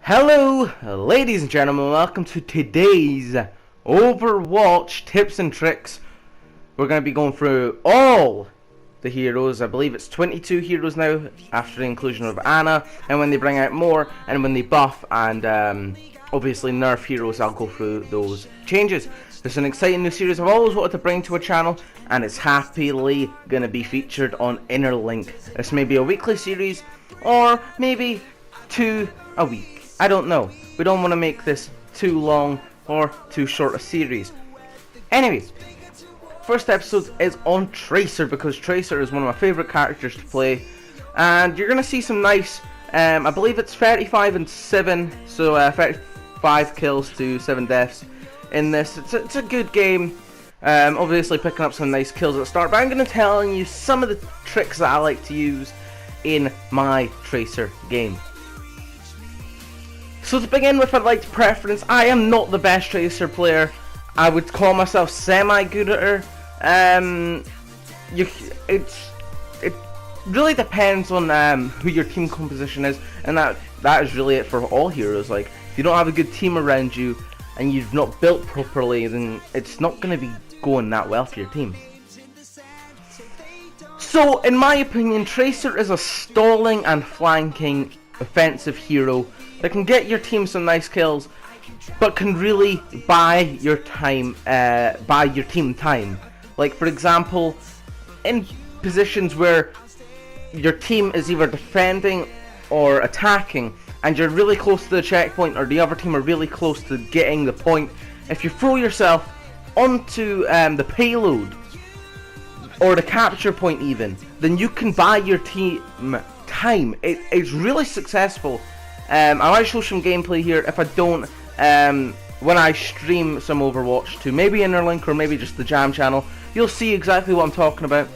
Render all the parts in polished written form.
Hello, ladies and gentlemen, welcome to today's Overwatch tips and tricks. We're going to be going through all the heroes. I believe it's 22 heroes now after the inclusion of Anna, and when they bring out more, and when they buff and obviously nerf heroes, I'll go through those changes. There's an exciting new series I've always wanted to bring to a channel, and it's happily going to be featured on Innerlink. This may be a weekly series, or maybe 2 a week. I don't know. We don't want to make this too long or too short a series. Anyways, first episode is on Tracer, because Tracer is one of my favourite characters to play. And you're going to see some nice, I believe it's 35 and 7, so 35 kills to 7 deaths in this. It's a good game. Obviously picking up some nice kills at the start, but I'm going to tell you some of the tricks that I like to use in my Tracer game. So to begin with, I'd like to preference, I am not the best Tracer player. I would call myself semi-good at her. It really depends on who your team composition is, and that is really it for all heroes. Like, if you don't have a good team around you, and you've not built properly, then it's not going to be going that well for your team. So, in my opinion, Tracer is a stalling and flanking offensive hero that can get your team some nice kills, but can really buy your team time. Like, for example, in positions where your team is either defending or attacking, and you're really close to the checkpoint, or the other team are really close to getting the point, if you throw yourself onto the payload, or the capture point even, then you can buy your team time. It's really successful. I might show some gameplay here. If I don't, when I stream some Overwatch to maybe Innerlink or maybe just the Jam channel, you'll see exactly what I'm talking about.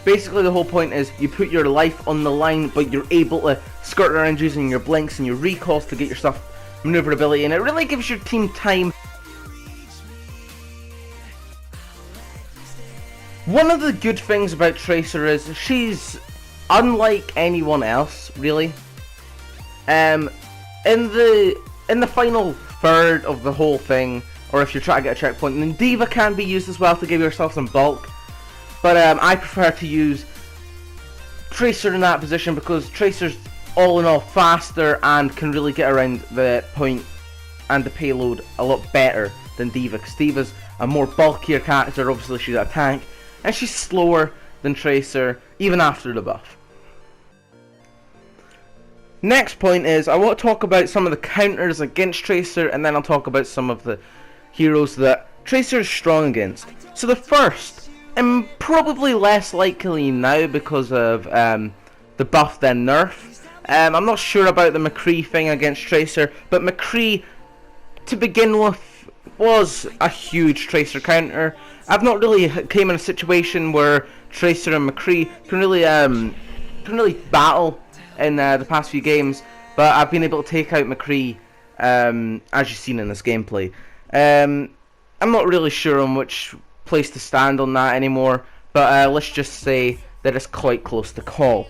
Basically, the whole point is you put your life on the line, but you're able to skirt around using your blinks and your recalls to get yourself maneuverability, and it really gives your team time. One of the good things about Tracer is she's unlike anyone else, really. In the final third of the whole thing, or if you're trying to get a checkpoint, then D.Va can be used as well to give yourself some bulk. But I prefer to use Tracer in that position, because Tracer's all in all faster and can really get around the point and the payload a lot better than D.Va, because D.Va's a more bulkier character. Obviously she's a tank, and she's slower than Tracer even after the buff. Next point is, I want to talk about some of the counters against Tracer, and then I'll talk about some of the heroes that Tracer is strong against. So the first, and probably less likely now because of the buff then nerf, I'm not sure about the McCree thing against Tracer, but McCree, to begin with, was a huge Tracer counter. I've not really came in a situation where Tracer and McCree can really battle in the past few games, but I've been able to take out McCree, as you've seen in this gameplay. I'm not really sure on which place to stand on that anymore, but let's just say that it's quite close to call.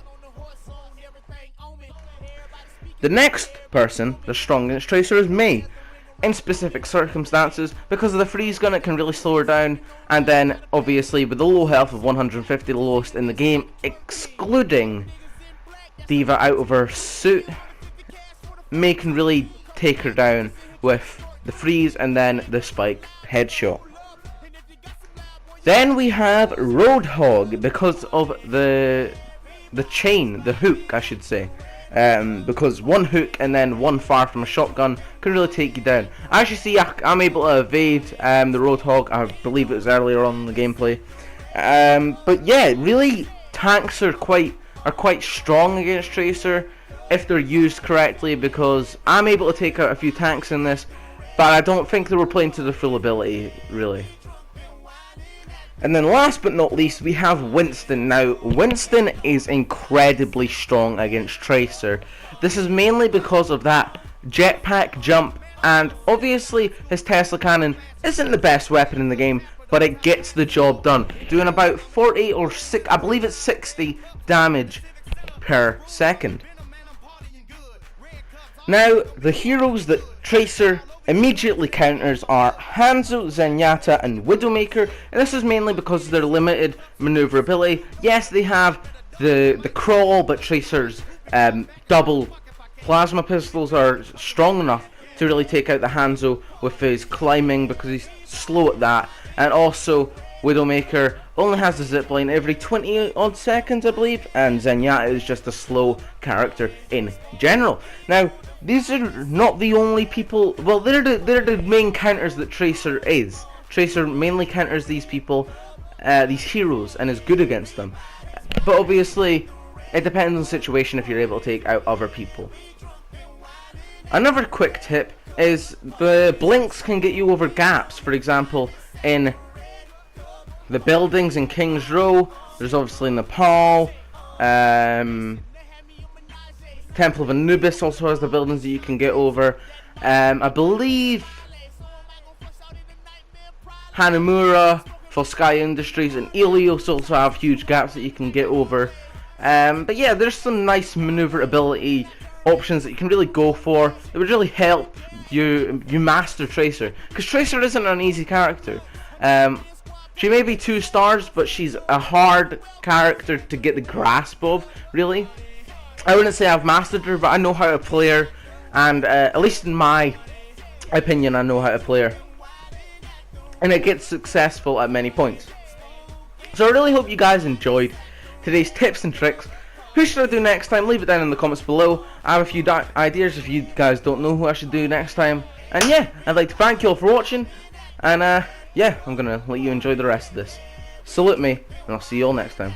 The next person that's strong against Tracer is Mei. In specific circumstances, because of the freeze gun, it can really slow her down, and then obviously with the low health of 150, the lowest in the game, excluding D.Va out of her suit, Mei can really take her down with the freeze and then the spike headshot. Then we have Roadhog, because of the chain, the hook I should say. Because one hook and then one fire from a shotgun can really take you down. As you see, I'm able to evade the Roadhog. I believe it was earlier on in the gameplay. But yeah, really tanks are quite strong against Tracer if they're used correctly, because I'm able to take out a few tanks in this, but I don't think they were playing to their full ability, really. And then last but not least, we have Winston. Now, Winston is incredibly strong against Tracer. This is mainly because of that jetpack jump, and obviously his Tesla cannon isn't the best weapon in the game, but it gets the job done, doing about 40 or 6, I believe it's 60 damage per second. Now, the heroes that Tracer immediately counters are Hanzo, Zenyatta, and Widowmaker, and this is mainly because of their limited maneuverability. Yes, they have the crawl, but Tracer's double plasma pistols are strong enough to really take out the Hanzo with his climbing, because he's slow at that, and also Widowmaker only has the zipline every 20 odd seconds, I believe, and Zenyatta is just a slow character in general. Now, these are not the only people. Well, they're the main counters that Tracer is. Tracer mainly counters these people, these heroes, and is good against them. But obviously, it depends on the situation if you're able to take out other people. Another quick tip is the blinks can get you over gaps. For example, in the buildings in King's Row, there's obviously Nepal. Temple of Anubis also has the buildings that you can get over. I believe Hanamura, Sky Industries, and Ilios also have huge gaps that you can get over. But yeah, there's some nice maneuverability options that you can really go for. It would really help you master Tracer, because Tracer isn't an easy character. She may be 2 stars, but she's a hard character to get the grasp of, really. I wouldn't say I've mastered her, but I know how to play her, and at least in my opinion, I know how to play her. And it gets successful at many points. So I really hope you guys enjoyed today's tips and tricks. Who should I do next time? Leave it down in the comments below. I have a few ideas if you guys don't know who I should do next time. And yeah, I'd like to thank you all for watching, and yeah, I'm gonna let you enjoy the rest of this. Salute me, and I'll see you all next time.